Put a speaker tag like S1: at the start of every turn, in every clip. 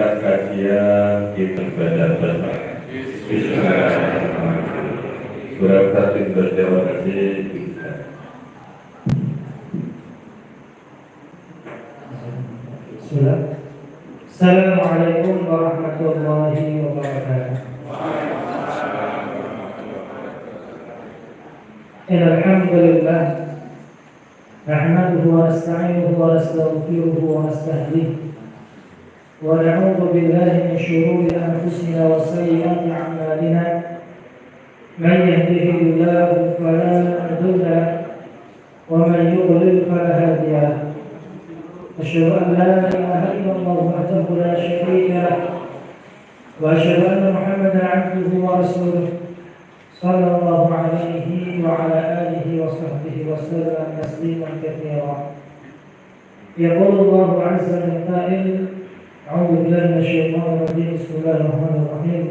S1: melanjutkan kajian kita pada surah Fatir berjawab
S2: Assalamualaikum warahmatullahi wabarakatuh. Alhamdulillah nahmaduhu wa nasta'inuhu wa nastaghfiruhu wa nastahdihi wa na'udzu billahi min shururi anfusina wa sayyiati a'malina man yahdihillahu fala mudilla wa man yudlil fala hadiya lahu. أشهد أن لا إله إلا الله وحده لا شريك له وأشهد أن محمدا عبده ورسوله صلى الله عليه وعلى آله وصحبه وسلم تسليما كثيرا. يقول الله عز من قائل أعوذ بالله من الشيطان الرجيم بسم الله الرحمن الرحيم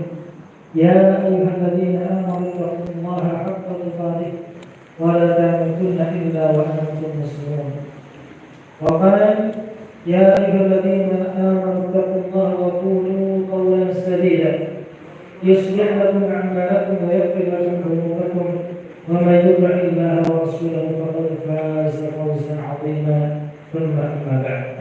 S2: يا أيها الذين آمنوا اتقوا الله حق تقاته ولا تموتن إلا وأنتم مسلمون. وقال يا أيها الذين آمنوا اتقوا الله وقولوا قولا سديدا يصلح لكم أعمالكم ويغفر لكم ذنوبكم ومن يطع الله ورسوله فقد فاز فوزا عظيما ثم أما بعد.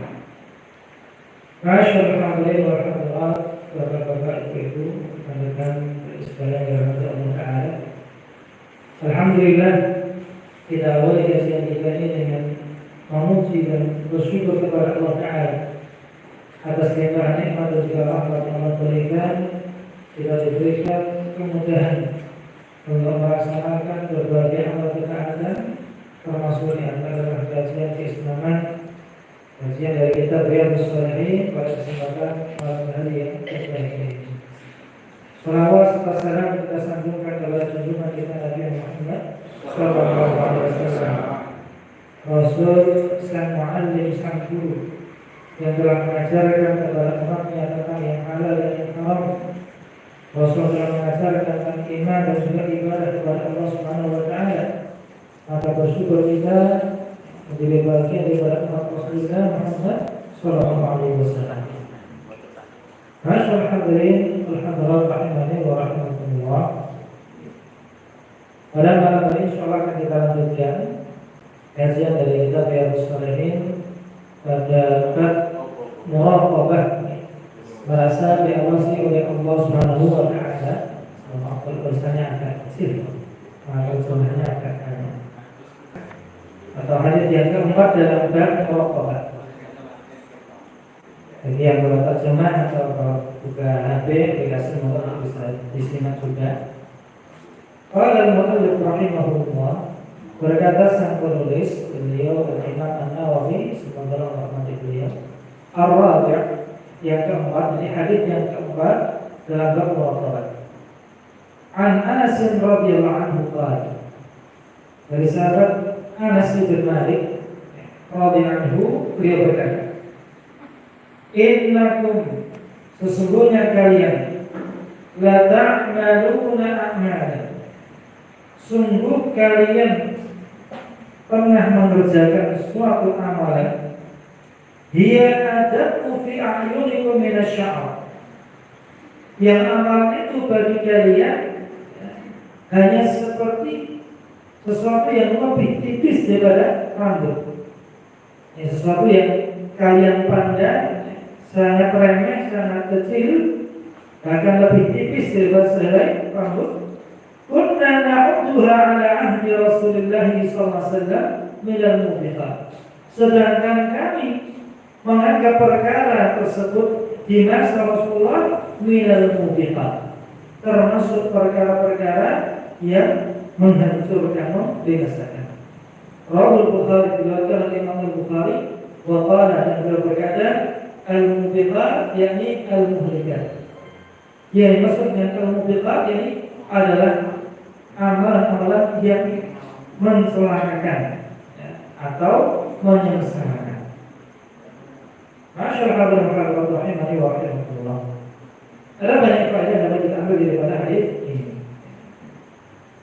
S2: Masyaallah alhamdulillah warahmatullah wabarakatuh. Ibu rekan sekalian yang dirahmati Allah Taala. Alhamdulillah kita awali kajian kita ini dengan memuji dan bersyukur kepada Allah Ta'ala atas limpahan nikmat dan juga rahmat yang Allah berikan. Kita diberikan kemudahan untuk melaksanakan berbagai amal ketaatan, termasuk di antara kajian keislaman, kajian dari kitab Riyadhus Shalihin pada kesempatan malam hari yang baik ini. Salawat serta salam kita sambungkan kepada junjungan kita Nabi Muhammad sallallahu alaihi wasallam, Rasul sang muallim, sang guru yang telah mengajarkan kepada umatnya tentang yang halal dan yang haram. Rasul telah mengajarkan tentang iman dan juga ibadah kepada Allah Subhanahu wa Ta'ala. Maka bersyukur kita menjadi bagian daripada umat Rasulullah Muhammad sallallahu alaihi wasallam. Masyaallah hadirin alhamdulillah rahimani wa rahmatullah. Pada malam ini insyaallah akan kita lanjutkan kajian dari kitab Riyadhus Shalihin pada bab muraqabah, merasa diawasi oleh Allah Subhanahu wa Ta'ala. Maaf kalau tulisannya agak kecil, maka tulisannya agak aneh. Atau hadis yang keempat dalam bab muraqabah. Jadi yang boleh terjemah atau buka HP aplikasi motor bisa disimak juga. Qala al-mu'allif rahimahullah, berkata sang penulis beliau Imam An-Nawawi semoga Allah merahmati beliau, ar-rabi' yang keempat, ini hadis yang keempat dalam bab muraqabah. An Anas radhiyallahu anhu qala, dari sahabat Anas bin Malik radhiyallahu anhu beliau berkata, innakum, sesungguhnya kalian, la ta'maluna a'malan, sungguh kalian pernah mengerjakan suatu amalan, dia adatu fi a'yunikum minasy-sya'r, yang amalan itu bagi kalian hanya seperti sesuatu yang lebih tipis daripada rambut. Ini sesuatu yang kalian pandang sangat remeh, sangat kecil, bahkan lebih tipis daripada sehelai rambut. Kunna na'udduha ala ahdi Rasulullah sallallahu alaihi wasallam minal mubiqat. Sedangkan kami menganggap perkara tersebut di masa Rasulullah minal mubiqat, termasuk perkara-perkara yang menghancurkan, membinasakan. Rawahul Bukhari, diriwayatkan oleh Imam Al-Bukhari, wa qala, dan beliau berkata, al-mubiqat yakni al-muhlikat. Yang dimaksud dengan al-mubiqat yakni adalah amalan-amalan yang mencelakakan atau menyengsarakan. Masyaallah rahimani wa rahmatullah. Ada banyak faedah yang dapat kita ambil daripada hadis ini.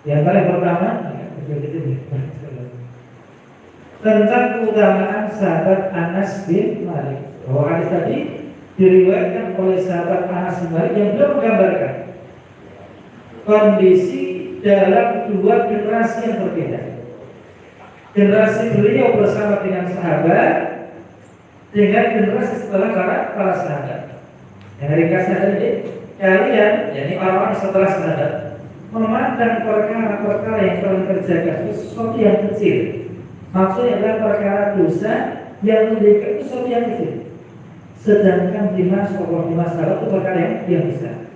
S2: Yang paling pertama tentang keutamaan sahabat Anas bin Malik. Bahwa hadis tadi diriwayatkan oleh sahabat Anas bin Malik yang beliau menggambarkan kondisi dalam dua generasi yang berbeda. Generasi beliau bersama dengan sahabat dengan generasi setelah para sahabat. Yang ringkasnya tadi, kalian, yakni orang-orang setelah sahabat, memandang perkara-perkara yang kalian kerjakan itu sesuatu yang kecil. Maksudnya adalah perkara dosa yang menjadikan itu sesuatu yang kecil. Sedangkan di masa sahabat itu perkara yang besar.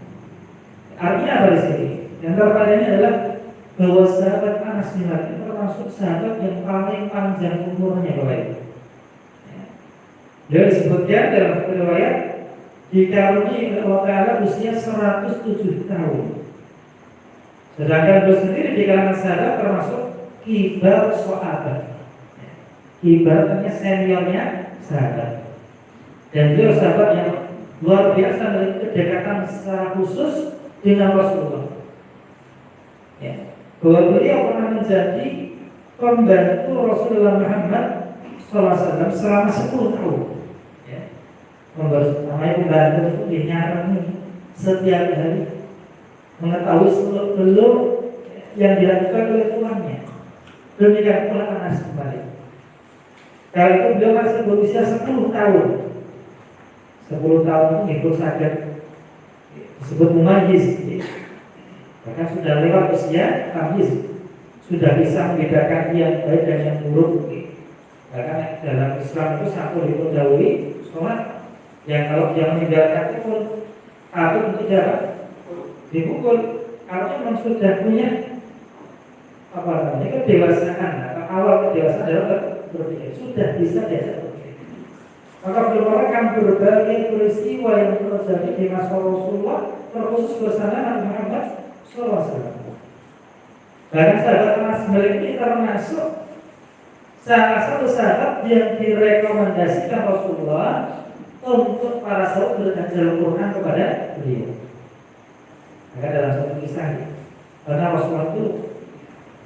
S2: Artinya apa di sini? Yang terpadanya adalah bahwa sahabat Anas bin Malik termasuk sahabat yang paling panjang umurnya Bapak Ibu. Dia disebutkan dalam riwayat dikaruniai oleh Allah Ta'ala usia 107 tahun. Sedangkan beliau sendiri di kalangan sahabat termasuk kibar sahabat. Kibar artinya seniornya sahabat. Dan beliau sahabat yang luar biasa dari kedekatan secara khusus dengan Rasulullah. Ya. Bahwa beliau pernah menjadi pembantu Rasulullah Muhammad SAW selama 10 tahun. Ya. Pembantu itu dinyarangi setiap hari mengetahui seluruh yang dilakukan oleh tuannya. Demikian pula Anas bin Malik. Kali itu beliau masih berusia 10 tahun. 10 tahun itu sakit disebut mumayyiz. Bahkan sudah lewat usia tamyiz, sudah bisa membedakan yang baik dan yang buruk. Bahkan dalam Islam itu satu diperdahului sholat, yang kalau dia meninggalkan itu atau tidak dipukul. Artinya memang sudah punya apa namanya kedewasaan atau awal kedewasaan dalam berpikir, sudah bisa diajak berpikir. Maka merupakan berbagai peristiwa yang terjadi di masa Rasulullah, terkhusus bersama Nabi Muhammad SAW. Bahkan sahabat Anas bin Malik ini termasuk salah satu sahabat yang direkomendasikan Rasulullah untuk para sahabat belajar Al-Quran kepada beliau. Maka dalam satu kisah, karena Rasulullah itu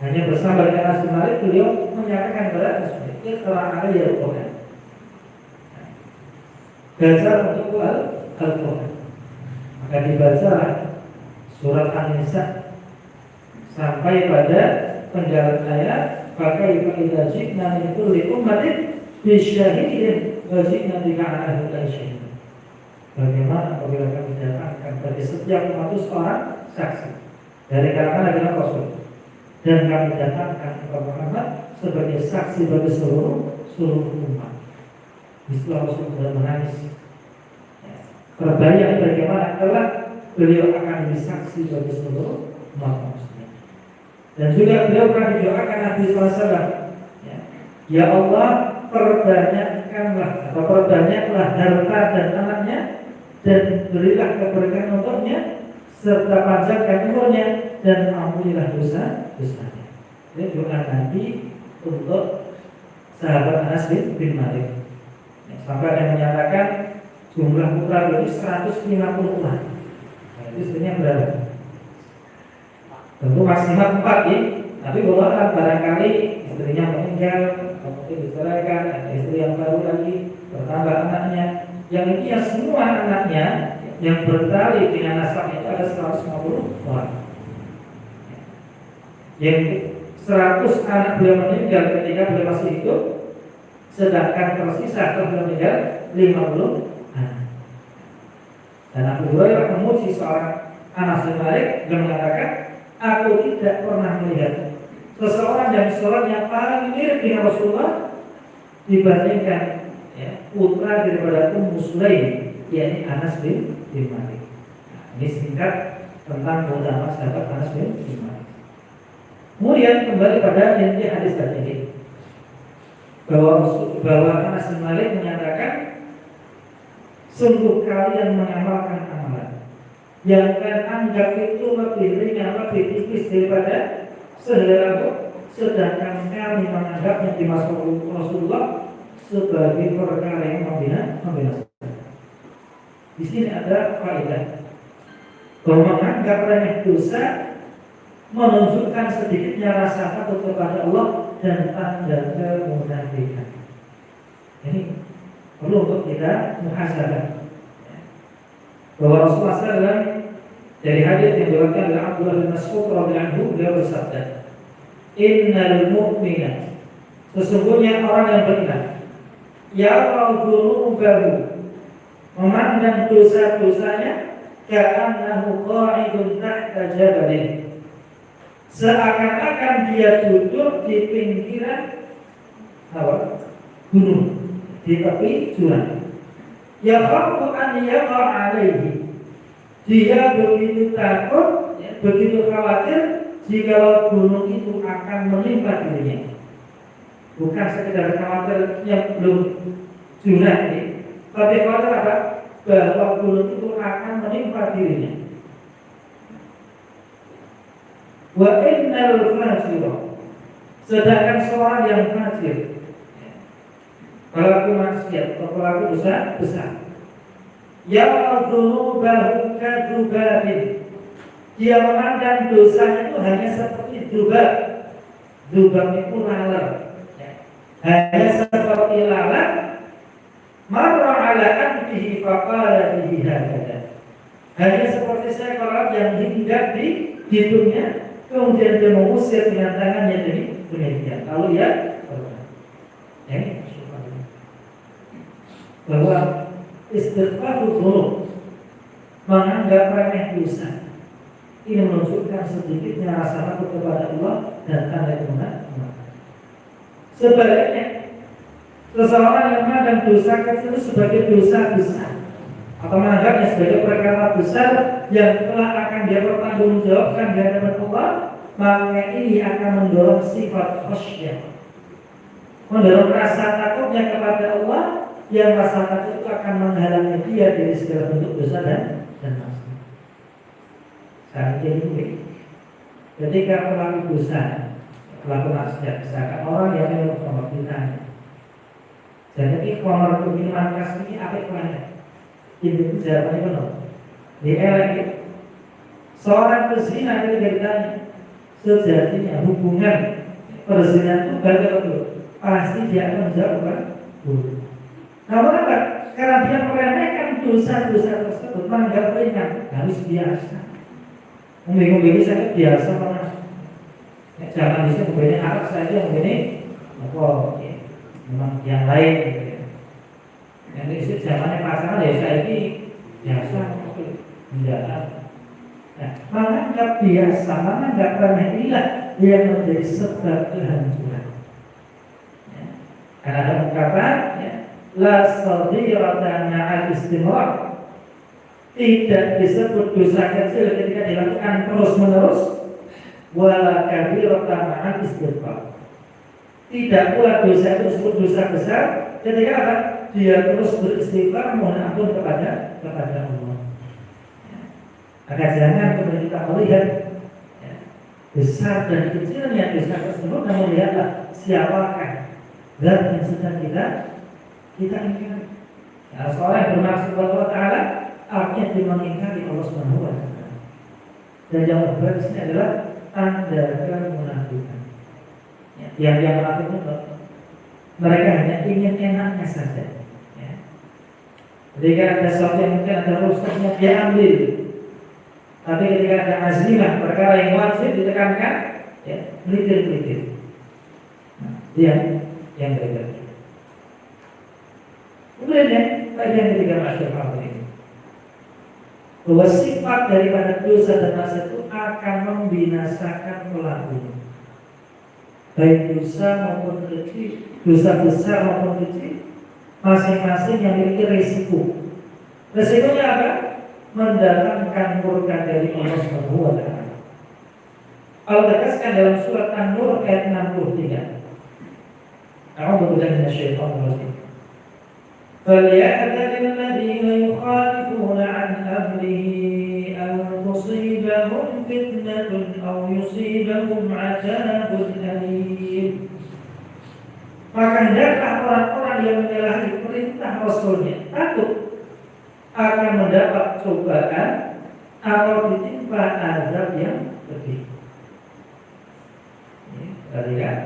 S2: hanya bersama dengan Anas bin Malik, beliau menyatakan kepada Anas bin Malik, "Iqra' alayya Al-Quran." Belajar untuk Al-Quran. Maka dibaca surat An-Nisa sampai pada penggalan ayat, "Fakai idza ji'na min kulli ummatin bi syahidin wa ji'na bika 'ala haula'i syahida." Bagaimana apabila kami datangkan bagi setiap umat seorang saksi dari kalangan Nabi Rasul, dan kami datangkan kepada Muhammad sebagai saksi bagi seluruh umat. Istilah Rasul sudah menangis. Terbayang bagaimana kelak beliau akan menjadi saksi bagi seluruh umat muslim. Dan juga beliau pernah didoakan Nabi SAW, ya Allah, perbanyakkanlah atau perbanyaklah harta dan anaknya, dan berilah keberkahan untuknya, serta panjangkan umurnya, dan ampunilah dosa-dosanya. Ini doa Nabi untuk sahabat Anas bin Malik. Sampai ada yang menyatakan jumlah putra beliau 150 orang. Nah, itu sebenarnya berapa? Tentu maksimal 4 ya. Tapi kalau barangkali istrinya meninggal, kemudian diceraikan, ada istri yang baru lagi, bertambah anaknya. Yang ini ya semua anaknya yang bertali dengan nasabnya itu ada 150 orang. Yang 100 anak beliau meninggal ketika beliau masih hidup, sedangkan tersisa setelah meninggal 50 anak. Dan Abu Hurairah memuji seorang Anas bin Malik yang mengatakan, aku tidak pernah melihat seseorang yang sholatnya paling mirip dengan Rasulullah dibandingkan putra daripada Ummu Sulaim, yakni Anas bin Malik. Nah, ini singkat tentang keutamaan sahabat Anas bin Malik. Kemudian kembali pada inti hadis tadi ini, bahwa Anas bin Malik menyatakan, sungguh kalian mengamalkan amalan yang kalian anggap itu lebih ringan, lebih tipis daripada sehelai rambut, sedangkan kami menganggapnya di masa Rasulullah sebagai perkara yang membinasakan. Di sini ada faedah bahwa menganggap remeh dosa menunjukkan sedikitnya rasa takut kepada Allah dan tanda kemunafikan. Ini perlu untuk kita muhasabah. bahwa Rasulullah SAW dari hadits yang diriwayatkan oleh Abdullah bin Mas'ud radhiyallahu anhu, beliau bersabda, "Innal mu'mina," sesungguhnya orang yang beriman, yara dzunubahu, memandang dosa-dosanya, ka'annahu qa'idun tahta jabalin, seakan-akan dia duduk di pinggiran gunung, di tepi jurang. Yakhafu an yaqa alaihi, dia begitu takut, begitu khawatir jika gunung itu akan menimpa dirinya. Bukan sekedar khawatir yang belum jurang ini, tapi khawatir apa? Bahwa gunung itu akan menimpa dirinya. Wa innal fajira, sedangkan seorang yang fajir, pelaku maksiat atau pelaku dosa besar, ya'dzunubahu kadzubabin, dia memandang dosanya itu hanya seperti dzubab. Dzubab itu lalat, hanya seperti lalat. Marra ala anfihi faqala bihi hakada, hanya seperti seekor yang hinggap di hidungnya, kemudian dia mengusir dengan tangannya demikian. Lalu ya, bahwa istighfarul dzunub, menganggap remeh dosa, ini menunjukkan sedikitnya rasa takut kepada Allah dan tanda kebenaran. Sebaliknya, seseorang yang memandang dosa kecil sebagai dosa besar atau menganggapnya sebagai perkara besar yang telah akan dia pertanggungjawabkan di hadapan Allah, maka ini akan mendorong sifat khasyah, mendorong rasa takutnya kepada Allah, yang rasa takut itu akan menghalangi dia dari segala bentuk dosa dan maksiat. Saat ini, ketika pelaku dosa, pelaku maksiat, misalkan orang yang minum khamr ditanya, jadi khamr itu minuman keras ini apa itu? Itu jawabannya benar. Dielek. Seorang pezina ketika ditanya, sejatinya hubungan perzinahan itu betul, pasti dia akan menjawab betul. Namun apa? Karena dia meremehkan dosa-dosa tersebut, menganggap ringan, harus biasa. Mungkin saya biasa pernah. Jangan bisa begini arak saja, begini apa? Memang yang lain. Yang itu zamannya pasangan ya saya ini biasa, tidak. Nah, menganggap biasa, menganggap remeh, inilah yang menjadi sebab kehancuran. Karena ada ungkapan, la saghiratan ma'al istimrar, tidak disebut dosa kecil ketika dilakukan terus-menerus, wala kabiratan ma'al istighfar, tidak pula dosa itu disebut dosa besar ketika apa? Dia terus beristighfar mohon ampun kepada Allah. Maka jangan kemudian kita melihat besar dan kecilnya dosa tersebut, namun lihatlah siapakah zat yang sedang kita ingkari. Seorang yang bermaksud kepada Allah Ta'ala artinya dia mengingkari Allah Subhanahu wa Ta'ala. Dan yang berbeda di sini adalah tanda kemunafikan. Yang munafik itu mereka hanya ingin enaknya saja. Ketika ada sesuatu yang mungkin ada rusaknya dia ambil, tapi ketika ada azimah perkara yang wajib ditekankan, melitir-melitir. Dia yang berbeda. Kemudian yang ketiga masyarakat ini, bahwa sifat daripada dosa dan maksiat itu akan membinasakan pelakunya, baik dosa maupun kecil, dosa besar maupun kecil, masing-masing yang memiliki risiko. Risikonya apa? Mendatangkan murka dari Allah Subhanahu wa Ta'ala. Allah tegaskan dalam surat An-Nur ayat 63. A'udzu billahi minasyaitonir rajim. فَلْيَحْذَرِ الَّذِينَ يُخَالِفُونَ عَنْ أَمْرِهِ أَنْ تُصِيبَهُمْ فِتْنَةٌ أَوْ يُصِيبَهُمْ عَذَابٌ أَلِيمٌ. Maka hendaklah orang-orang yang menyalahi perintah Rasulnya takut akan mendapat cobaan atau ditimpa azab yang pedih. Tadi kan,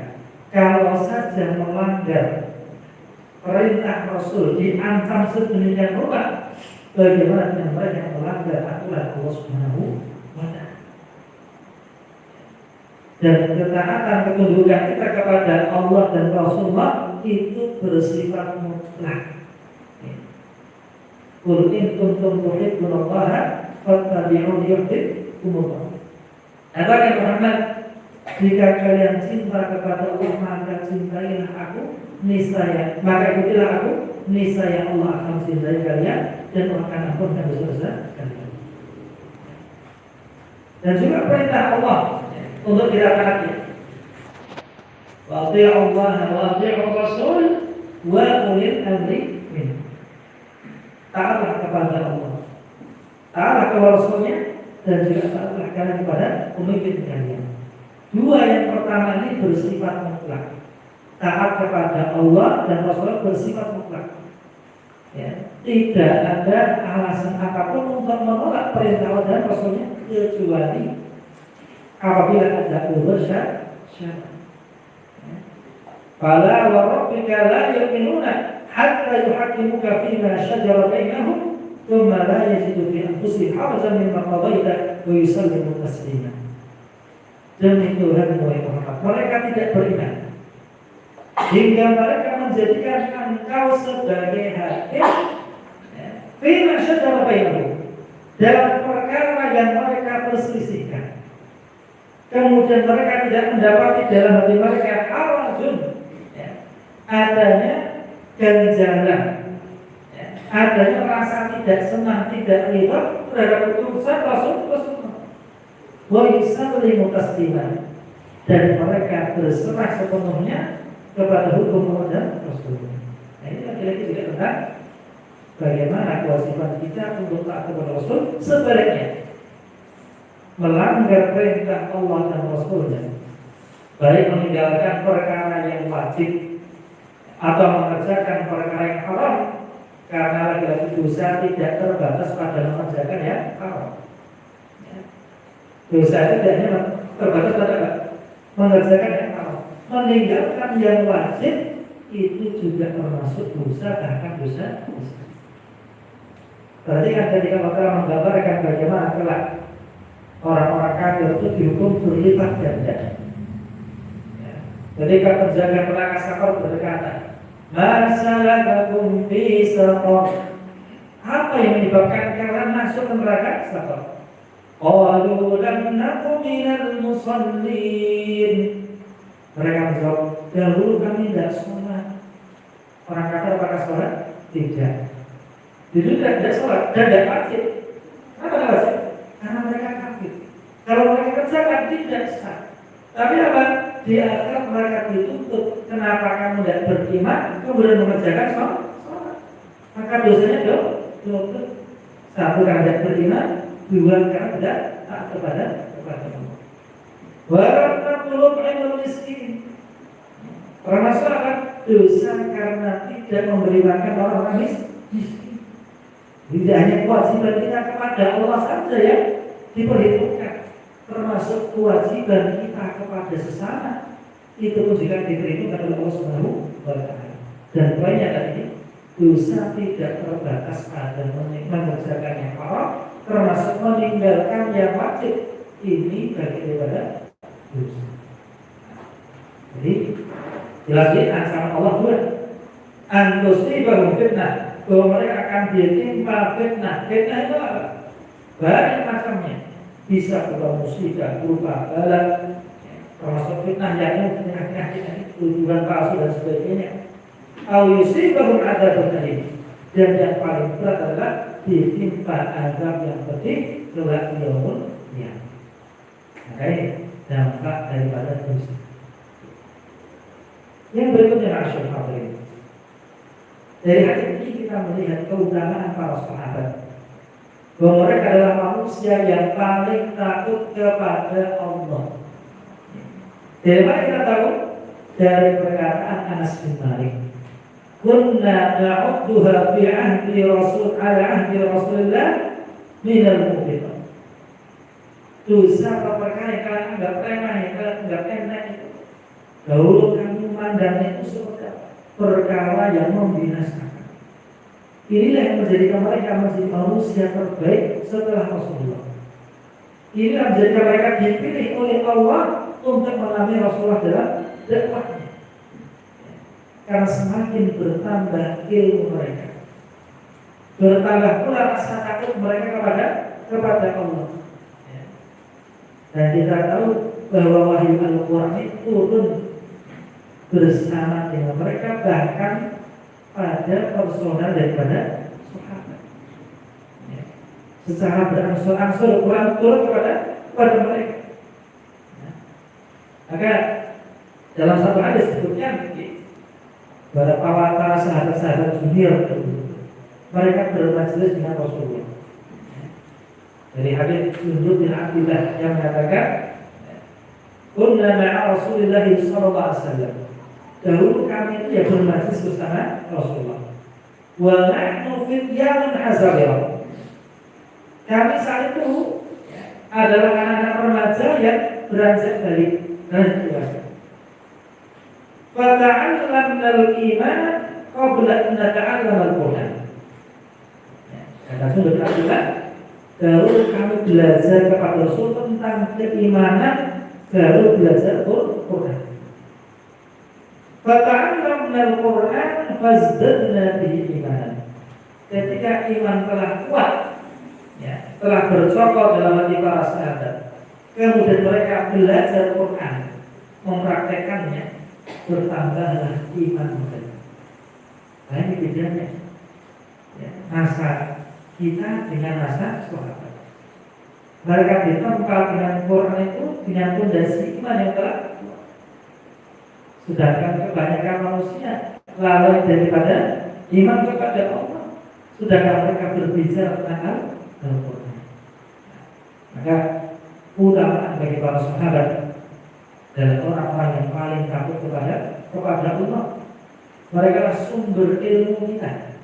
S2: kalau saja melanggar perintah Rasul diancam sedemikian rupa, bagaimana dengan mereka yang melanggar aturan Allah Subhanahu wa Ta'ala. Dan ketaatan ketundukan kita kepada Allah dan Rasulullah itu bersifat mutlak. Qul in kuntum tuhibbunallaha fattabi'uni yuhibbukumullah. Katakan Muhammad, jika kalian cinta kepada Allah maka cintailah aku, niscaya maka ikutilah aku, niscaya Allah akan mencintai kalian dan akan ampunkan dosa-dosa kalian. Dan juga perintah Allah untuk kita taati. Wa ati'u Allah wa ati'u Rasul wa ulil amri minkum. Taatlah kepada Allah, taatlah kepada Rasulnya, dan juga taatlah kalian kepada pemimpin kalian. Dua yang pertama ini bersifat mutlak. Taat kepada Allah dan Rasul bersifat mutlak. Ya, tidak ada alasan apapun untuk menolak perintah Allah dan Rasulnya kecuali apabila ada uzur syar'i. Fala wa rabbika la yu'minuna hatta yuhaqqimuka fima shajara bainahum thumma la yajidu fi anfusihim harajan mimma qadaita wa yusallimu taslima. Demi Tuhan Muhammad, mereka tidak beriman hingga mereka menjadikan engkau sebagai hakim fima shajara bainahum, dalam perkara yang mereka perselisihkan. Kemudian mereka tidak mendapati dalam hati mereka harajun, adanya ganjalan, adanya rasa tidak senang, tidak ridha terhadap keputusan Rasulullah. Wa yusallimu taslima, dan mereka berserah sepenuhnya kepada hukum Allah dan Rasulullah. Nah, ini lagi-lagi juga tentang bagaimana kewajiban kita untuk taat kepada Rasul. Sebaliknya, melanggar perintah Allah dan Rasulnya, baik meninggalkan perkara yang wajib atau mengerjakan perkara yang haram, karena lagi-lagi dosa tidak terbatas pada mengerjakan yang haram. Dosa itu tidak hanya terbatas pada mengerjakan yang haram. Meninggalkan yang wajib itu juga termasuk dosa, bahkan dosa. Berarti kan ketika kita menggambarkan bagaimana kelak orang-orang kafir itu dihukum berlipat ganda. Ketika penjaga neraka Saqar berkata, "Ma salakakum fi saqar?" Apa yang menyebabkan kalian masuk ke neraka Saqar? Qalu lam naku minal musallin. Mereka menjawab, dahulu kami tidak sholat. Orang kafir apakah sholat? Tidak. Dulu tidak sholat dan tidak wajib. Kenapa tidak wajib? Karena mereka kafir. Kalau mereka kerjakan tidak sah. Tapi apa? Di akhirat mereka dituntut. Kenapa kamu tidak beriman kemudian mengerjakan sholat? Maka dosanya double. Satu karena tidak beriman, dua karena tidak taat kepada Allah. Warataqulub ilmu miskin. Termasuk apa? Dosa karena tidak memberi makan orang-orang miskin. Tidak hanya kewajiban kita kepada Allah saja yang diperhitungkan, termasuk kewajiban kita kepada sesama itu pun juga diperhitungkan oleh Allah Subhanahu wa Ta'ala. Dan poinnya tadi, dosa tidak terbatas pada mengerjakan yang haram, termasuk meninggalkan yang wajib. Ini bagi daripada dosa. Jadi jelasnya ancaman Allah dua, antusibahum fitnah, bahwa mereka akan ditimpa fitnah. Fitnah itu apa? Banyak macamnya. Bisa berupa musibah, berupa bala, termasuk fitnah yang penyakit, tujuan palsu dan sebagainya. Au yusibahum adzabun alim, dan yang paling berat adalah ditimpa azab yang pedih kelak yaumul qiyamah. Makanya dampak daripada dosa. Yang berikutnya Rasul Hadirin. Dari hadis ini kita melihat keutamaan para sahabat, bahwa mereka adalah manusia yang paling takut kepada Allah. Dari mana kita tahu? Dari perkataan Anas bin Malik. Kunna na'udduha fi ahdi Rasul ala ahdi Rasulullah minal mubiqah. Dosa perkara yang kalian anggap remeh, yang kalian anggap enteng itu, dahulu kami memandangnya itu seperti perkara yang membinasakan. Inilah yang menjadikan mereka menjadi manusia terbaik setelah Rasulullah. Inilah yang menjadikan mereka dipilih oleh Allah untuk mengambil Rasulullah dalam dakwahnya. Karena semakin bertambah ilmu mereka, bertambah pula rasa takut mereka kepada Allah. Dan kita tahu bahwa wahyu Al-Quran itu turun bersama dengan mereka, bahkan pada personal daripada sahabat. Secara berangsur-angsur Al-Quran turun kepada mereka. Maka dalam satu hadis disebutkan para sahabat-sahabat junior mereka bermajelis dengan Rasulullah. Dari hadis Jundub bin Abdillah yang mengatakan, "Kunna ma'a Rasulillah sallallahu alaihi wasallam." Dahulu kami itu ya bermajelis bersama Rasulullah. Wa nahnu fityanun hazariyah. Kami saat itu adalah anak-anak remaja yang beranjak balik dan dewasa. Fata'allamna al-iman qabla an nata'allama al-Qur'an. Kata Jundub bin Abdillah, baru kami belajar kepada Rasul tentang keimanan, baru belajar Quran. Fata'allamna al-Quran fazdadna bihi imanan. Ketika iman telah kuat, telah bercokol dalam hati para sahabat, kemudian mereka belajar Quran, mempraktekannya, bertambahlah iman mereka. Nah, ini bedanya masa kita dengan masa sahabat. Mereka ditempa dengan Quran itu dengan fondasi iman yang telah kuat. Sedangkan kebanyakan manusia lalai daripada iman kepada Allah. Sedangkan mereka berbicara tentang Al-Quran. Maka utama bagi para sahabat dan orang-orang yang paling takut kepada Allah. Mereka adalah sumber ilmu kita.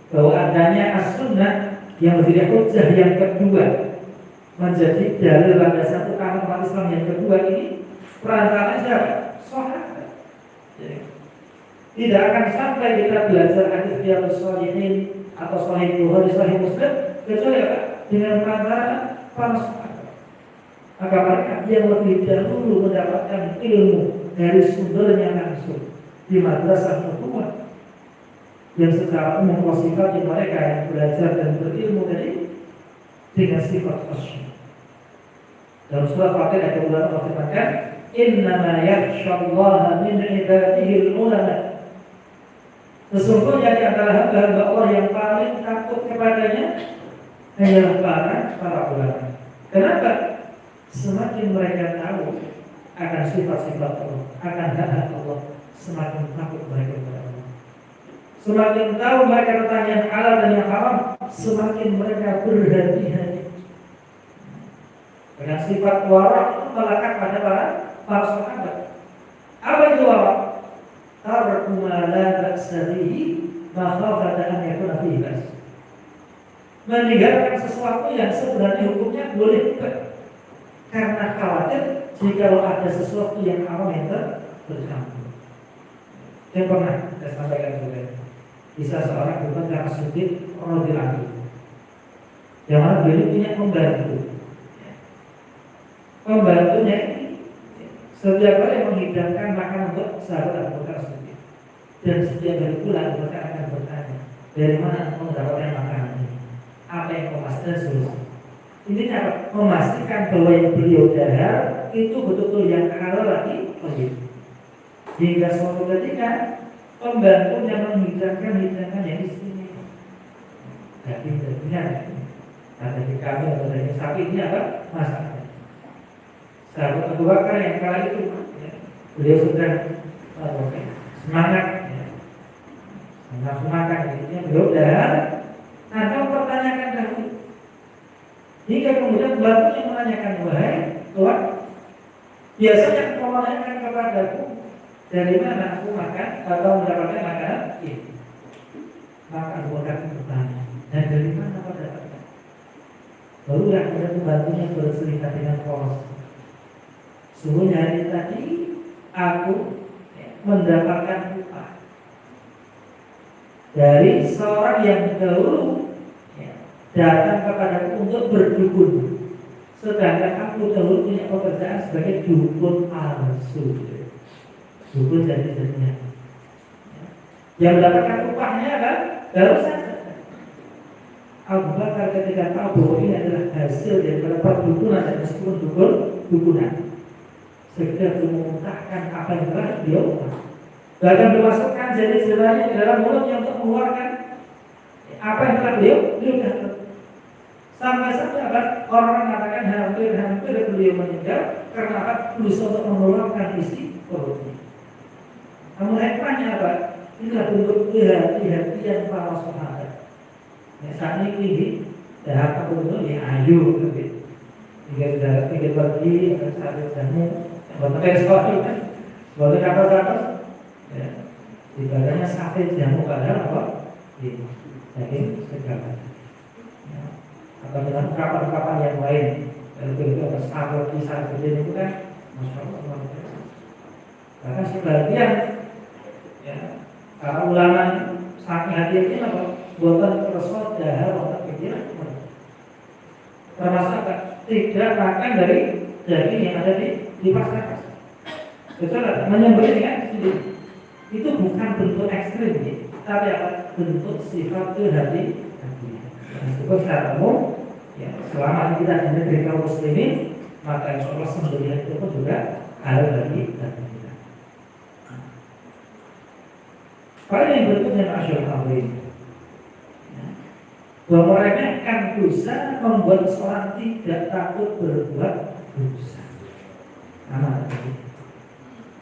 S2: Bahwa adanya as-sunnah yang menjadi hujjah yang kedua, menjadi dalil landasan utama umat Islam yang kedua ini, perantaranya siapa? Sahabat. Tidak akan sampai kita belajar hadis Riyadhus Shalihin atau Sahih Bukhari, Sahih Muslim kecuali apa? Dengan perantara para sahabat. Maka mereka yang lebih dahulu mendapatkan ilmu dari sumbernya langsung di madrasah nubuwah, yang secara umum sifatnya mereka yang belajar dan berilmu tadi dengan sifat khasyah. Dalam surah Fatir ayat 2 Allah firmankan, "Innama yakhsyallaha min ibadihi al-ulama." Sesungguhnya di antara hamba-hamba Allah yang paling takut kepadanya hanyalah para ulama. Kenapa? Semakin mereka tahu akan sifat-sifat Allah, akan hak-hak Allah, semakin takut mereka kepada Allah. Semakin tahu mereka tentang yang halal dan yang haram, semakin mereka berhati-hati. Dengan sifat wara itu melekat pada para sahabat. Apa itu wara? Tarku ma la ba'sa bihi makhafata an yakuna fihi ba's. Meninggalkan sesuatu yang sebenarnya hukumnya boleh, karena khawatir jika ada sesuatu yang haram yang bercampur. Yang pernah saya sampaikan juga, bisa seorang bukan karena sudut radhiyallahu, yang mana beliau punya pembantunya ini setiap hari menghidangkan makanan untuk sahabat Abu Bakar Siddiq, dan setiap hari pula Abu Bakar akan bertanya, dari mana engkau mendapatkan makanan ini, apa yang kau masak, dan seterusnya. Intinya apa? Memastikan bahwa yang beliau dahar itu betul-betul yang halal lagi wajib. Hingga suatu ketika pembantunya menghidangkan hidangan yang istimewa, dagingnya ada di kami atau daging sapi, ini apa? Masakan. Sahabat Abu Bakar yang kala itu beliau sudah semangat makan, beliau dahar. Nah, kau pertanyakan dahulu. Hingga kemudian pembantunya menanyakan, wahai Tuhan, biasanya kau menanyakan kepadaku dari mana aku makan atau mendapatkan makanan ini. Maka Abu Bakar bertanya, dan dari mana kau dapatkan? Baru yang kemudian pembantunya bercerita dengan polos. Sungguhnya hari tadi aku mendapatkan upah dari seorang yang dahulu ya, datang kepadaku untuk berdukun, sedangkan aku dahulu punya pekerjaan sebagai dukun palsu. Dukun jadi-jadinya. Yang mendapatkan upahnya kan baru saja Abu Bakar ketika tahu bahwa ini adalah hasil daripada perdukunan dan meskipun dukunan, segera memuntahkan apa yang telah beliau bahkan memasukkan jari-jarinya ke dalam mulutnya untuk mengeluarkan apa yang telah beliau dapat. Sampai-sampai orang mengatakan hampir beliau meninggal karena apa? Berusaha untuk mengeluarkan isi perutnya. Namun hikmahnya apa? Inilah bentuk kehati-hatian para sahabat. Ya, saat ini dah apa pun ya ayu gitu. Tiga pergi akan sampai jamu. Buat sesuatu kan? Buat apa? Ya, ibadahnya sampai jamu padahal apa? Jadi segala. Ya. Atau dengan kapan-kapan yang lain. Kalau itu ada sahabat kisah kecil itu kan, masya Allah. Bahkan sebagian ya, para ulama saking hati-hati apa? Buatan persoal dahar otak pikiran termasuk apa? Tidak makan dari daging yang ada di pasar. Betul tak? Menyembelih kan? Itu bukan bentuk ekstrim ya, tapi apa? Bentuk sifat kehati-hatian. Meskipun secara umum ya, selama kita di negeri kaum muslimin, maka insya Allah sembelihan itu pun juga halal bagi kita. Pada yang berikutnya masyaallah ini bahwa meremehkan dosa membuat seorang tidak takut berbuat dosa.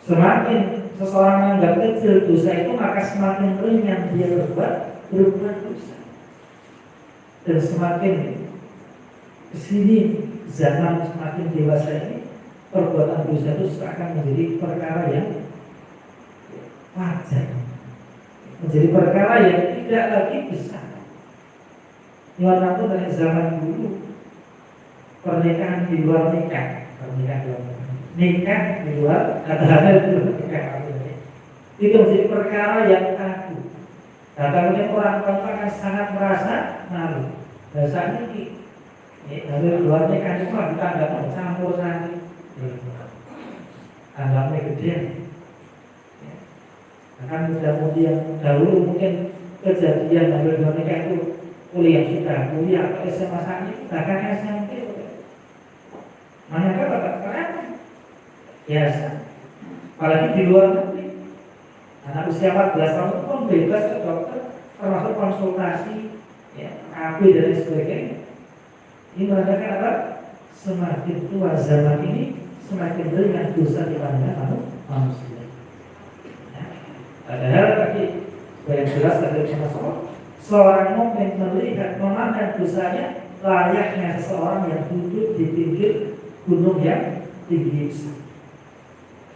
S2: Semakin seseorang menganggap kecil dosa itu, maka semakin ringan dia berbuat dosa. Dan semakin kesini zaman semakin dewasa ini, perbuatan dosa itu akan menjadi perkara yang wajar, menjadi perkara yang tidak lagi besar. Waktu dari zaman dulu pernikahan di luar nikah di luar atau hamil di luar nikah itu menjadi perkara yang tabu. Nah, kemudian orang tua akan sangat merasa malu. Saat ini hamil di luar nikah itu kita anggap campur sari, anggapnya gede. Akan kemudian dahulu mungkin kejadian hamil di luar nikah itu kuliah atau SMA saat ini, bahkan SMP. Manakah bapak keren? Biasa. Apalagi di luar negeri, anak usia 14 tahun pun bebas ke dokter, termasuk konsultasi, ya, KB dan sebagainya. Ini menandakan apa? Semakin tua zaman ini, semakin ringan dosa di pandangan manusia. Padahal tadi yang jelas dari Rasulullah, seorang mukmin melihat memandang dosanya layaknya seseorang yang duduk di pinggir gunung yang tinggi.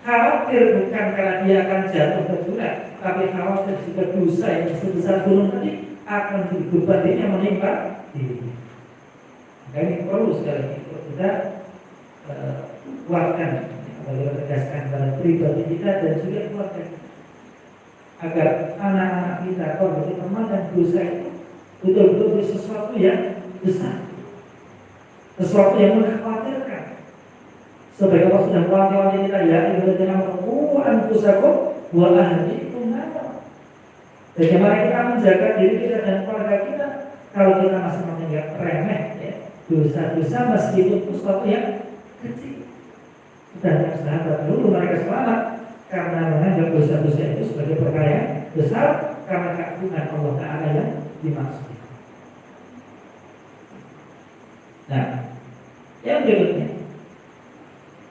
S2: Khawatir bukan karena dia akan jatuh ke jurang, tapi khawatir jika dosa yang sebesar gunung tadi akan beban dia menimpa diri. Maka ini perlu sekali lagi kita kuatkan, kita tegaskan pada pribadi kita dan juga keluarga kita, agar anak-anak kita kalau memandang dosa itu betul-betul sesuatu yang besar, sesuatu yang mengkhawatirkan. Sebagai Allah sudah mewanti-wanti kita, ya ibadahnya mengukuhan dosaku wa ahlikum nar. Bagaimana kita menjaga diri kita dan keluarga kita kalau kita masih menganggap remeh ya, dosa-dosa meskipun sesuatu yang kecil. Dan sahabat dulu mereka selamat karena menganggap dosa-dosa itu sebagai perkara yang besar karena keagungan Allah Ta'ala yang dimaksud. Nah, yang berikutnya,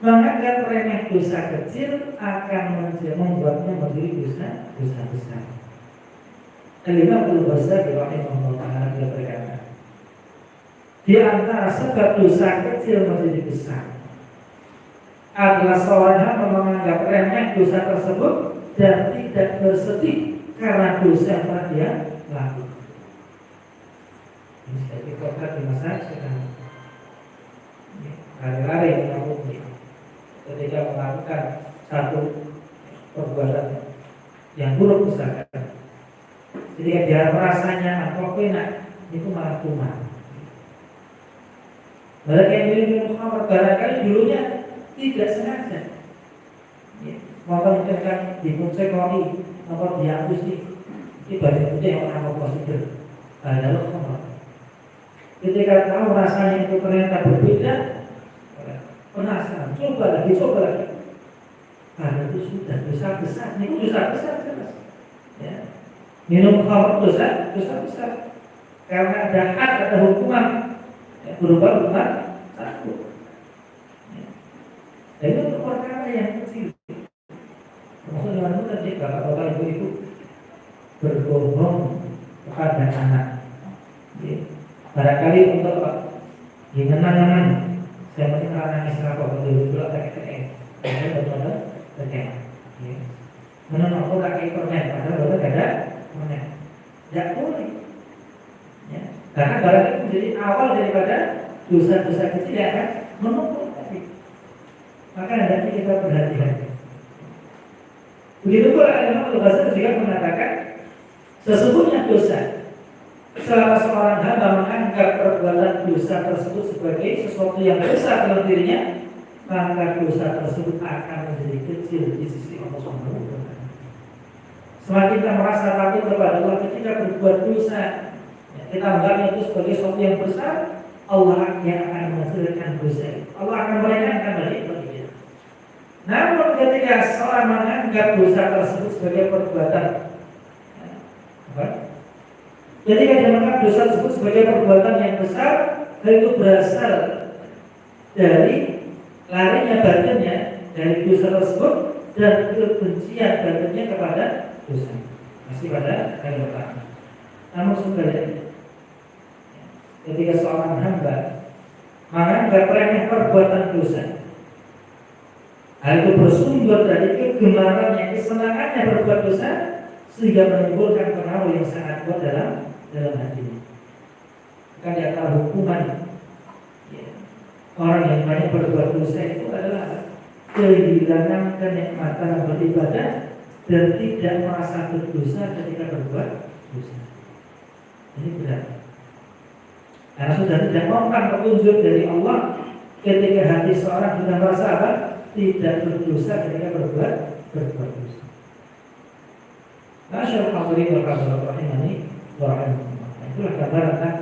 S2: menganggap remeh dosa kecil akan membuatnya menjadi dosa besar. Al-Imam Al-Ghazali rahimahullah ta'ala dia berkata, di antara sebab dosa kecil menjadi besar adalah seorang hamba menganggap remeh dosa tersebut dan tidak bersedih karena dosa yang telah dia lakukan. Ini saya dikatakan di masa sekarang. Lari-lari melakukan ketika melakukan satu perbuatan yang buruk misalkan, Ketika dia merasanya kok enak, itu malah kumat. Mereka yang minum khamr barangkali dulunya tidak sengaja. Maka mungkin kan dikuncek koi, maka dihapus nih. Ini banyak putih yang orang positif. Adalah khamr. Ketika tahu rasanya itu ternyata berbeda, penasaran, coba lagi. Karena itu sudah dosa besar. Ini dosa besar jelas. Ya. Minum khamr dosa besar. Karena ada hak, ada hukuman. Berubah bukan satu. Dan itu untuk perkara yang kecil. Maksudnya dengan itu tadi bapak-bapak ibu berbohong kepada anak. Barangkali untuk nyaman. Saya mungkin nangis apa dulu tak betul-betul terkena. Menurut aku tak kayak permen, padahal bapak ada permen. Tidak boleh. Karena barang itu menjadi awal daripada dosa-dosa kecil yang akan menumpuk tadi. Maka hendaknya kita berhati-hati. Begitu pula Imam Al-Ghazali juga mengatakan sesungguhnya dosa selama seorang hamba menganggap perbuatan dosa tersebut sebagai sesuatu yang besar dalam dirinya, maka dosa tersebut akan menjadi kecil di sisi Allah Subhanahu wa Ta'ala. Semakin kita merasa takut kepada Allah ketika berbuat dosa, kita anggapnya itu sebagai sesuatu yang besar, Allah yang akan menghasilkan dosa. Allah akan meringankan bagi kita. Namun ketika seorang menganggap dosa tersebut sebagai perbuatan, ketika dia menganggap dosa tersebut sebagai perbuatan yang besar, itu berasal dari larinya badannya dari dosa tersebut dan kebencian badannya kepada dosa. Masih pada yang pertama. Namun sebenarnya ketika seorang hamba menganggap remeh perbuatan dosa, hal itu bersumber dari kegemarannya, kesenangannya berbuat dosa, sehingga menimbulkan pengaruh yang sangat kuat dalam hatinya. Kan di antara hukuman orang yang banyak berbuat dosa itu adalah kehilangan kenikmatan beribadah dan tidak merasa berdosa ketika berbuat dosa. Ini berat. Karena sudah tidak mempan petunjuk dari Allah ketika hati seorang sudah merasa apa? Tidak berdosa ketika berbuat dosa. Masyaallah hadirin wa rahimani wa rahimakumullah. Itulah gambaran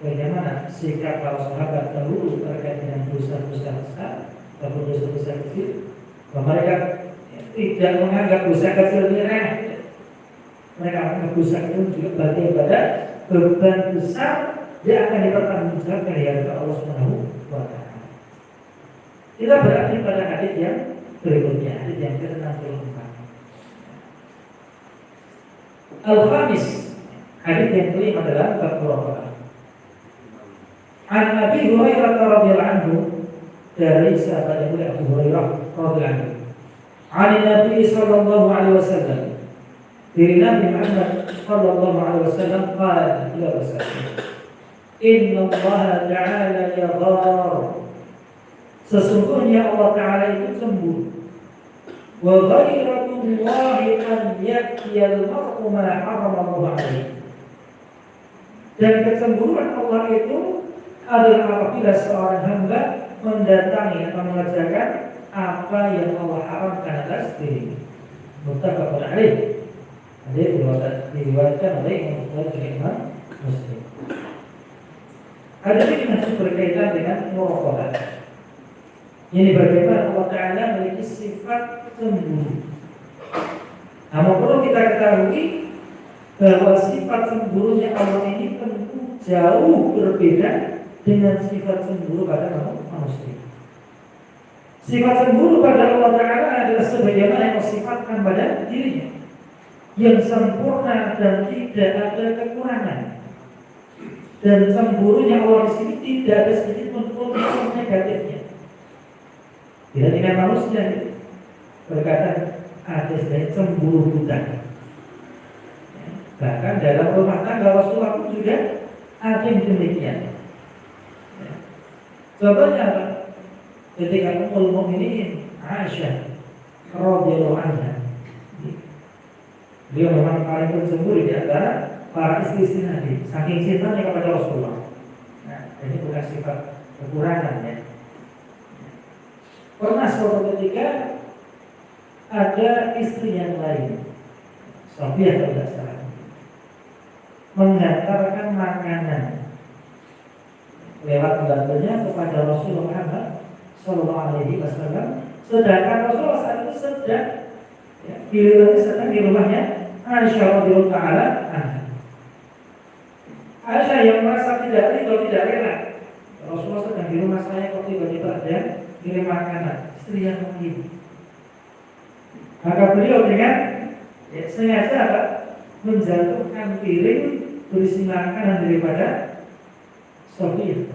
S2: bagaimana sikap para sahabat dahulu terkait dengan dosa-dosa besar atau dosa-dosa kecil. Mereka tidak menganggap dosa kecil ini remeh. Mereka menganggap dosa itu juga bagian pada beban besar dia akan dipertanggungjawabkan dari Allah Subhanahu wa Ta'ala. Kita berarti pada hadis yang berikutnya, hadis yang ke-64. Al-Khamis, hadis yang kelima adalah bab muraqabah. An Abi Hurairah radhiyallahu anhu, dari sahabat Abu Hurairah radhiyallahu anhu. An Nabi sallallahu alaihi wasallam, dari Nabi Muhammad sallallahu alaihi wasallam qala, beliau bersabda, Inna Allah Ta'ala yaghar, sesungguhnya Allah Ta'ala itu cemburu. Wa ghairatullahi an yaktiyal mar'u ma haramallahu alaihi. Dan kecemburuan Allah itu adalah apabila seorang hamba mendatangi atau mengerjakan apa yang Allah haramkan atas dirinya. Muttafaqun alaih. Hadis diriwayatkan oleh Imam Muslim. Hadis ini masih berkaitan dengan muraqabah. Ini bagaimana Allah Ta'ala memiliki sifat cemburu. Namun perlu kita ketahui bahwa sifat cemburunya Allah ini tentu jauh berbeda dengan sifat cemburu pada manusia. Sifat cemburu pada Allah Ta'ala adalah sebagaimana yang Allah sifatkan pada dirinya, yang sempurna dan tidak ada kekurangan. Dan cemburunya Allah di sini tidak ada sedikit pun unsur negatifnya. Tidak dengan manusia berkata ada sedikit cemburu buta. Bahkan dalam rumah tangga Rasulullah pun juga ada yang demikian. Contohnya apa? Ketika Ummul Mukminin Aisyah radhiyallahu anha, beliau memang paling bercemburu di antara para istri Nabi, saking cintanya kepada Rasulullah. Nah, ini bukan sifat kekurangan ya. Pernah suatu ketika ada istri yang lain, Sofia kalau tidak salah, mengantarkan makanan lewat pembantunya kepada Rasulullah Muhammad Sallallahu Alaihi Wasallam. Sedangkan Rasulullah saat itu sedang gilirannya sedang di rumahnya Aisyah radhiyallahu taala anha. Aisyah yang merasa tidak rela. Rasulullah sedang di rumah saya kok tiba-tiba ada kirim makanan, istri yang lain. Maka beliau dengan sengaja menjatuhkan piring berisi makanan daripada Sofia.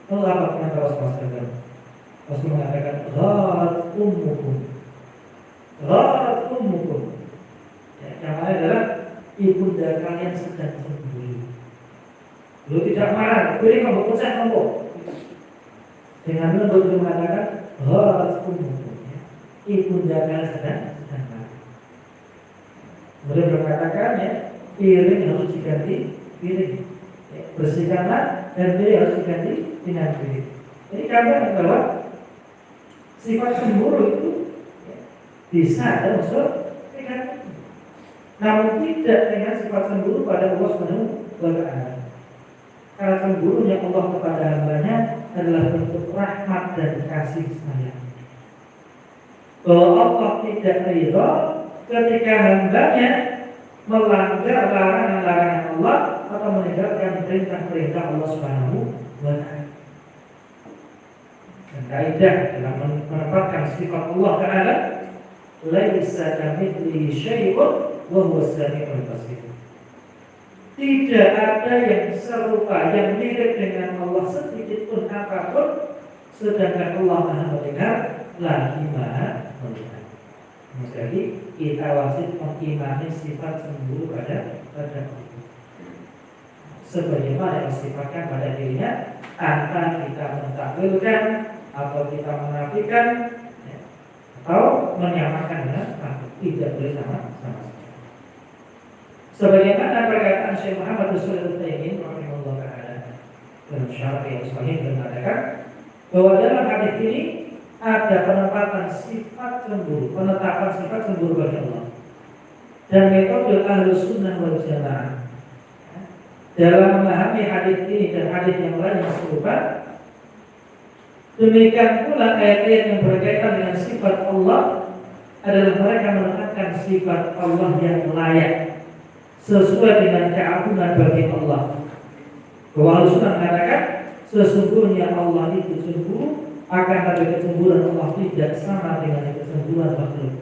S2: Lalu apa kata Rasulullah? Rasulullah mengatakan, "Gharat ummukum." Yang mana adalah ibunda kalian sedang sembunyi. Beliau tidak marah, piring kamu pecah kamu. Dengan lembut beliau mengatakan, "Gharat ummukum." Ibunda kalian sedang marah. Beliau mengatakan piring harus diganti piring. Bersihkanlah dan piring harus diganti dengan piring. Jadi gambaran bahwa sifat cemburu itu bisa ada unsur negatif. Namun tidak dengan sifat cemburu pada Allah Subhanahu wa taala. Karena cemburunya Allah kepada hambanya adalah bentuk rahmat dan kasih sayang. Bahwa Allah tidak ridha ketika hambanya melanggar larangan-larangan Allah atau meninggalkan perintah-perintah Allah Subhanahu wa taala. Dan kaidah dalam menempatkan sifat Allah Taala, laisa kamitslihi syai'un wa huwas samiul basir. Tidak ada yang serupa, yang mirip dengan Allah sedikit pun apapun, sedangkan Allah Maha mendengar lagi Maha melihat. Jadi kita wajib mengimani sifat cemburu pada Allah. Sebagaimana yang sifatkan pada dirinya, tanpa kita mentakwilkan atau kita menafikan atau menyamakan dengan makhluk, tidak boleh sama sekali. Sebagaimana perkataan Syekh Muhammad bin Shalih Al-Utsaimin rahimahullah taala dalam Syarah yang sahih mengatakan bahwa dalam hadis ini ada penetapan sifat cemburu bagi Allah. Dan metode Ahlus Sunnah wal Jamaah dalam memahami hadis ini dan hadis yang lain yang serupa. Demikian pula ayat-ayat yang berkaitan dengan sifat Allah adalah mereka menetapkan sifat Allah yang layak sesuai dengan keagungan bagi Allah. Bahwa Al-Sunnah mengatakan sesungguhnya Allah itu cemburu, akan tapi kecemburuan Allah tidak sama dengan kecemburuan makhluk.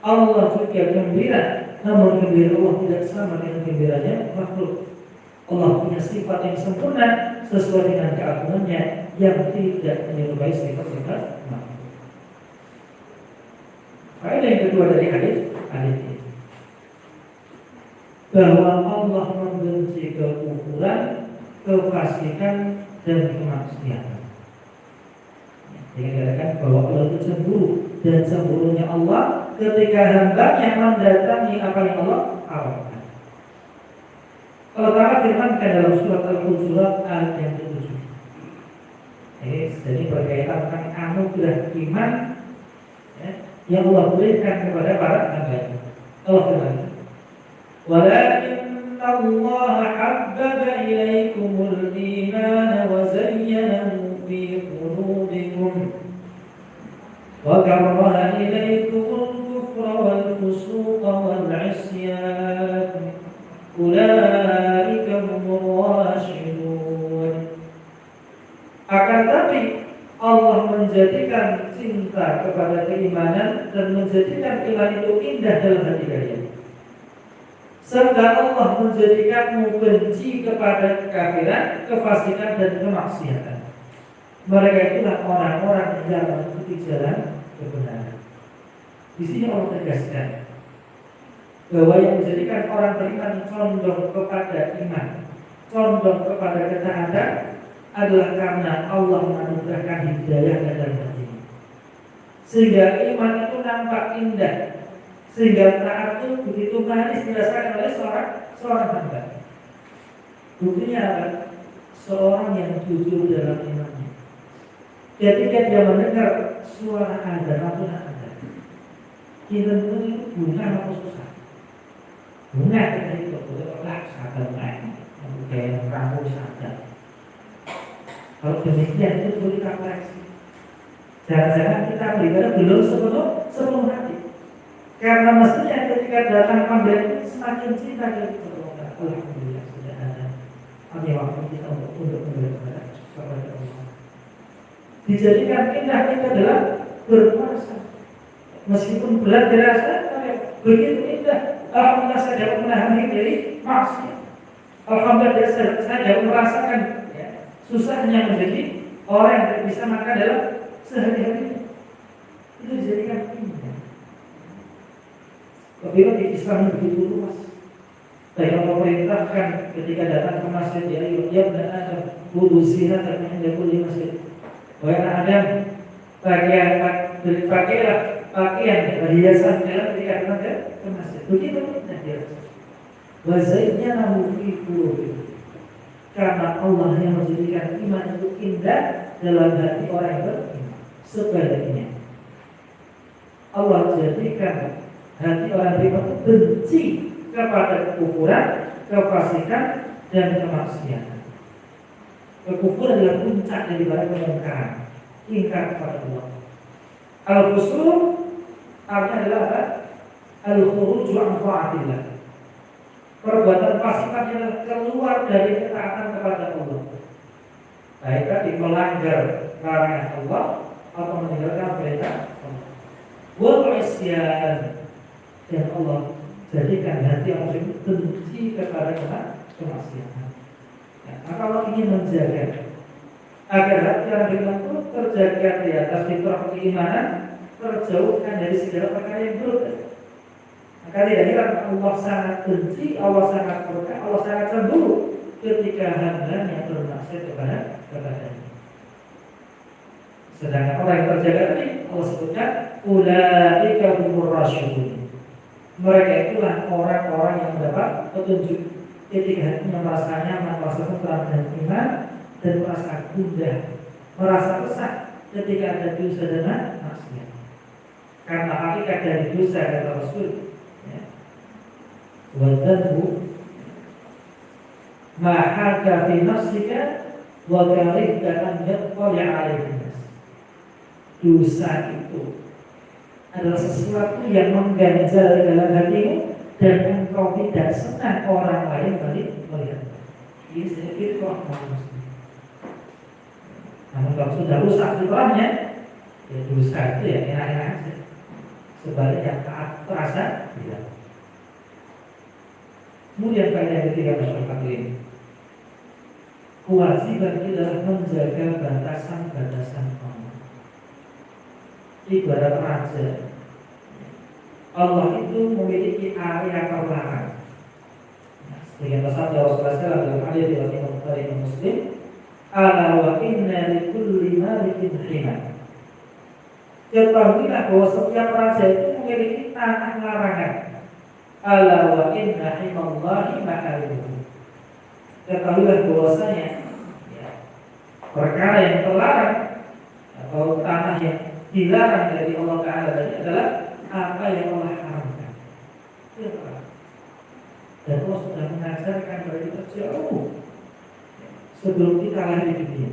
S2: Allah juga gembira, namun gembira Allah tidak sama dengan gembiranya makhluk. Allah punya sifat yang sempurna sesuai dengan keagungannya yang tidak menyerupai sifat-sifat makhluk. Faedah yang kedua dari hadis ini, bahwa Allah membenci kekufuran, kefasikan dan kemaksiatan. Jadi dikatakan bahwa Allah itu cemburu, dan cemburunya Allah ketika hambanya mendatangi apa yang Allah haramkan. Allah Ta'ala firmankan dalam surat Al-Hujurat ayat yang ke-7. Jadi berkaitan tentang anugerah iman yang Allah berikan kepada para hamba. Allah firman, "Walakinna Allah habbaba ilaikumul iman wa zayyanahu fi qulubikum wa karraha ilaikumul kufra wal fusuqa wal 'isyan. Ulaika humur rasyidun." Akan tapi Allah menjadikan cinta kepada keimanan dan menjadikan iman itu indah dalam hati kalian. Serta Allah menjadikanmu benci kepada kekafiran, kefasikan dan kemaksiatan. Mereka itulah orang-orang yang mengikuti jalan kebenaran. Di sini Allah tegaskan bahwa yang menjadikan orang beriman condong kepada iman, condong kepada ketaatan adalah karena Allah menganugerahkan hidayah dalam hati, sehingga iman itu nampak indah, Sehingga taat itu begitu manis dirasakan oleh seorang hamba. Buktinya apa? Seorang yang jujur dalam imannya. Ketika dia mendengar suara azan atau azan, kita itu bunga atau susah. Bunga kita itu betul-betul sadar lain, kayak kampung sadar. Kalau demikian itu perlu kita koreksi. Jangan-jangan kita beribadah belum sepenuh hati. Karena mestinya ketika datang panggilan itu semakin cinta dari Allah. Alhamdulillah sudah ada. Kami waktu kita untuk beribadah kepada Allah. Dijadikan indah itu adalah berpuasa. Meskipun berat dirasa, tapi begitu indah. Alhamdulillah saya dapat menahan diri dari maksiat. Alhamdulillah saya dapat merasakan susahnya menjadi orang yang tidak bisa makan dalam sehari-hari. Itu dijadikan indah. Apabila di Islam begitu luas, saya memerintahkan ketika datang ke masjid, ya benar ada wudu zina tapi hanya boleh masjid. Wahai Adam, pakailah pakaian hiasan dalam ketika datang ke masjid. Begitu tidak dia. Wazainya namu fi qulubi. Karena Allah yang menjadikan iman itu indah dalam hati orang yang beriman. Sebaliknya, Allah jadikan hati orang beriman itu benci kepada kekufuran, kefasikan, dan kemaksiatan. Kekufuran adalah puncak dari barang kemungkaran, ingkar kepada Allah. Al-fusur artinya adalah apa? Al-khuruju an ta'atillah. Perbuatan fasik adalah keluar dari ketaatan kepada Allah. Baik tadi melanggar larangan Allah atau meninggalkan perintah Allah. Wal isyan, dan Allah jadikan hati orang itu benci kepada kemaksiatan. Maka Allah ingin menjaga agar hati orang beriman itu terjaga di atas fitrah keimanan, terjauhkan dari segala perkara yang buruk. Maka tidak heran Allah sangat benci, Allah sangat murka, Allah sangat cemburu ketika hamba yang bermaksiat kepadanya. Sedangkan orang yang terjaga tadi Allah sebutkan ulaika humur rasyidun. Mereka itulah orang-orang yang mendapat petunjuk ketika hatinya merasa nyaman, merasa tenteram dan iman, dan merasa gundah, merasa resah ketika ada dosa dan maksiat. Karena hakikat dari dosa kata Rasul, wadhanbu ma'aka fi nafsika wa karihta an yattali 'alaihi nas. Dosa itu adalah sesuatu yang mengganjal dalam hatimu dan engkau tidak senang orang lain melihat. Ini sedikit kok manusia. Namun kalau sudah rusak fitrahnya, ya dosa itu ya enak-enak aja. Sebaliknya taat terasa tidak. Kemudian faedah yang ketiga masyarakat ini, kewajiban kita adalah menjaga batasan-batasan Allah. Ibarat raja, Allah itu memiliki area terlarang. Sebagian sabda Rasulullah dalam hadis riwayat Imam Bukhari dan Muslim, ala wa inna likulli malikin hima. Ketahuilah bahwa setiap raja itu memiliki tanah larangan. Ala wa inna himallahi ma'alihi. Ketahuilah bahwasanya perkara yang terlarang atau tanah yang dilarang dari Allah Ta'ala adalah apa yang Allah haramkan. Dan Allah sudah mengajarkan kepada kita jauh sebelum kita lahir di dunia,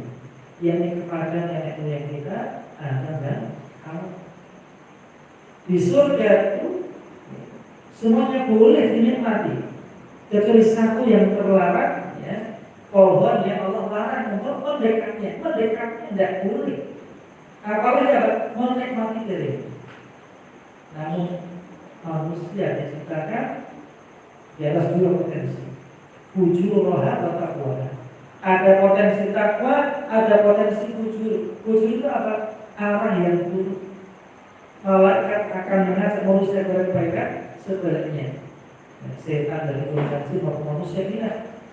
S2: yakni kepada nenek moyang kita, Adam dan Hawa. Di surga itu semuanya boleh dinikmati, kecuali satu yang terlarang, pohon yang Allah larang untuk mendekatnya tidak boleh. Apalagi menikmati diri. Namun manusia diciptakan di atas dua potensi, fujur roha atau takwa. Ada potensi takwa, ada potensi fujur. Fujur itu apa? Arah yang buruk. Malaikat akan mengajak manusia kepada kebaikan, sebaliknya setan dari potensi maupun manusia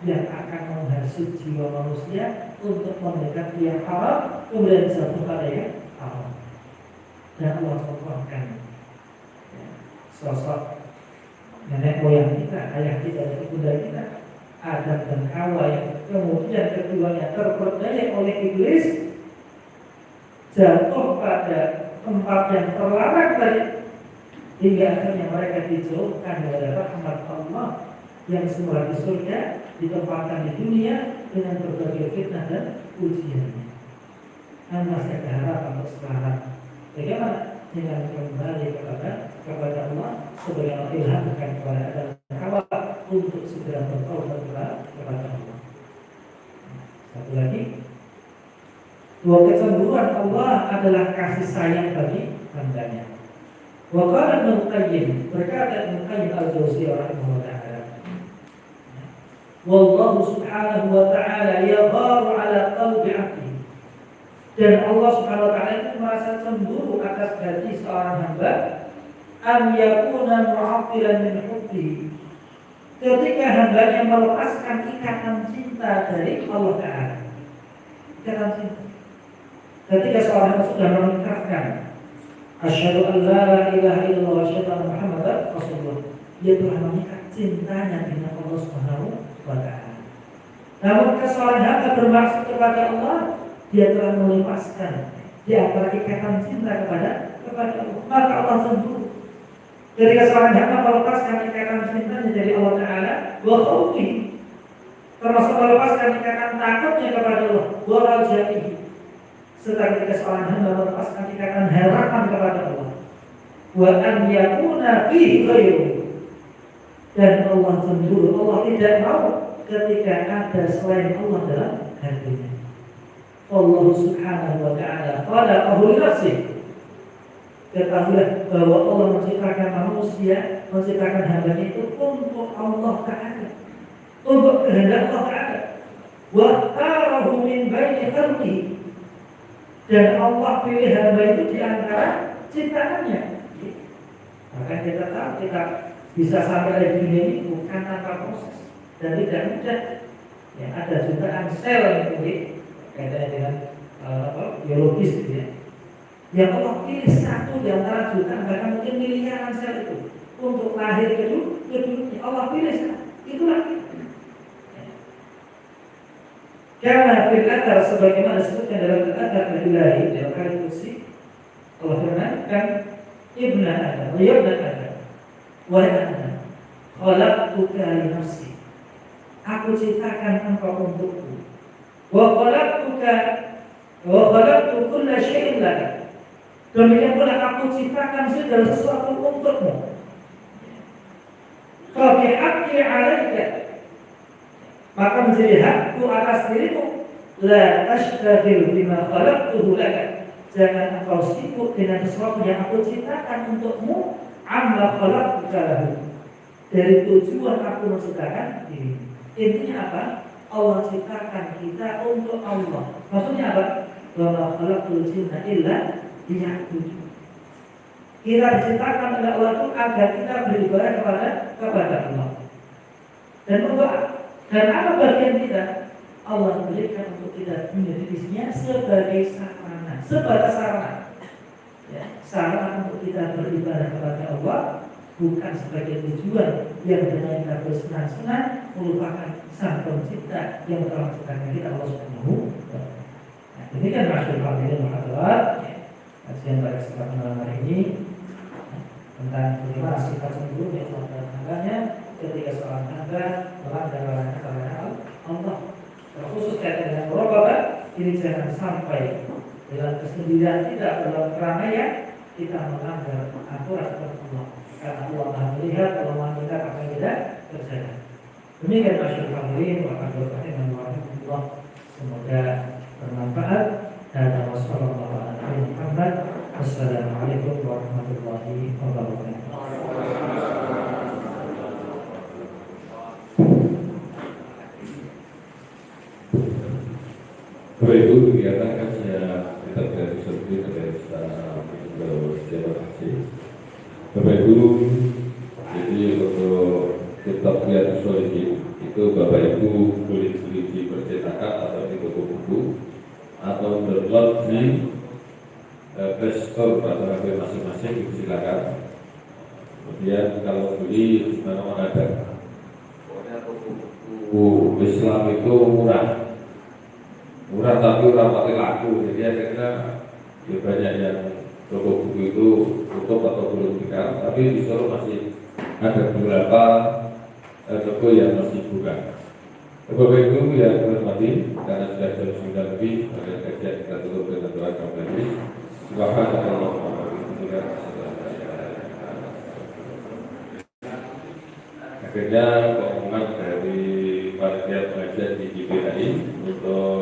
S2: yang akan menghasut jiwa manusia untuk mendekati yang haram, kemudian jatuh pada yang haram. Dan Allah contohkan sosok nenek moyang kita, ayah kita dan ibunda kita, Adam dan Hawa, yang kemudian keduanya terperdaya oleh iblis, jatuh pada tempat yang terlarang tadi, hingga akhirnya mereka dijauhkan dari rahmat Allah yang semula di surga, ditempatkan di dunia dengan berbagai fitnah dan ujian. Dan masih ada harapan untuk sekarang. Bagaimana? Dengan kembali kepada Allah sebagai ilham kepada Adam dan Hawa untuk segera bertaubat kepada Allah. Satu lagi, bahwa kecemburuan Allah adalah kasih sayang bagi hambanya. Wa qala Ibnu Qayyim, berkata Ibnu Qayyim al-Jauziyah rahimahullah ta'ala, wallahu subhanahu wa ta'ala yagharu ala qalbi 'abdi. Dan Allah subhanahu wa ta'ala itu merasa cemburu atas hati seorang hamba, am yakuna mu'attilan min hubbi, ketika hambanya melepaskan ikatan cinta dari Allah Ta'ala. Ikatan cinta. Ketika seorang hamba sudah mengucapkan asyhadu an la ilaha illallah wa asyhadu anna Muhammadar Rasulullah, dia telah mengikat cintanya dengan Allah Subhanahu wa ta'ala. Namun ketika seorang hamba bermaksud kepada Allah, dia telah melepaskan di antara ikatan cinta kepada Allah, maka Allah cemburu. Ketika seorang hamba melepaskan ikatan cintanya dari Allah Ta'ala, wa khawfi, termasuk melepaskan ikatan takutnya kepada Allah, wa rajaihi, serta ketika seorang hamba melepaskan ikatan harapan kepada Allah, wa an yakuna fihi ghairuhu, dan Allah cemburu, Allah tidak mau ketika ada selain Allah dalam hatinya. Allah subhanahu wa ta'ala khalaqahu li nafsihi, ketahuilah bahwa Allah menciptakan manusia, menciptakan hambanya itu untuk Allah Ta'ala, untuk kehendak Allah Ta'ala. Wa tarahu min baini khalqihi, dan Allah pilih hamba itu di antara ciptaannya. Maka kita tahu kita bisa sampai di dunia ini bukan tanpa proses dan tidak mudah. Ya, ada jutaan sel yang kaitannya dengan biologis gitu ya. Yang Allah pilih satu di antara jutaan, bahkan mungkin miliaran sel itu untuk lahir ke dunia. Allah pilih satu. Itulah karena fil athar, sebagaimana disebutkan dalam al-athar al-ilahi dalam hadits qudsi, Allah firmankan, ibnu Adam, wa ibnu Adam, wahai Adam, khalaqtuka li nafsi, aku ciptakan engkau untukku, wa khalaqtu kulla syai'in laka, demikian pula aku ciptakan segala sesuatu untukmu. Fa bi haqqi 'alaika, maka menjadi hakku atas dirimu, la tashtagil bima khalaqtuhu laka, jangan engkau sibuk dengan sesuatu yang aku ciptakan untukmu, amma khalaqtuka lahu, dari tujuan aku menciptakan diri. Intinya apa? Allah ciptakan kita untuk Allah. Maksudnya apa? Wa ma khalaqtul jinna illa liya'budun. Kita diciptakan oleh Allah itu agar kita beribadah kepada Allah. Dan apa bagian kita? Allah berikan untuk kita menjadi dirinya sebagai sarana, sebatas sarana. Ya, sarana untuk kita beribadah kepada Allah, bukan sebagai tujuan yang dengan kita bersenang-senang melupakan Sang Pencipta yang telah menciptakan kita, Allah Subhanahu wa ta'ala. Nah, demikian masyhur hadirin wa hadirat, kajian pada kesempatan malam hari ini tentang bagaimana sifat cemburu yang Allah tangganya ketika seorang hamba melanggar larangan Allah. Terkhusus kaitan dengan muraqabah, ini jangan sampai dalam kesendirian kita, dalam keramaian kita melanggar aturan Allah. Karena Allah Maha melihat, Allah Maha melihat apa yang kita kerjakan. Demikian masyhur hadirin wa rahmatullah, semoga bermanfaat. Dan wassalamualaikum warahmatullahi wabarakatuh.
S1: Bapak Ibu, kegiatan kajian kita dari Survei dari terima kasih. Bapak Ibu, jadi untuk kitab Riyadhus Shalihin itu Bapak Ibu boleh beli di percetakan atau di toko buku atau download di Play Store atau HP masing-masing, silakan. Kemudian kalau beli mana-mana ada. Pokoknya toko Islam itu murah, murah tapi rapatnya laku. Jadi akhirnya ya banyak yang toko buku itu tutup atau belum buka. Tapi di Solo masih ada beberapa toko yang masih buka. Bapak Ibu yang hormati, karena sudah jam 9 lebih, maka kajian kita tutup dengan doa kembali. Subhanallah. Akhirnya pengumuman dari panitia pengajian di GPHI untuk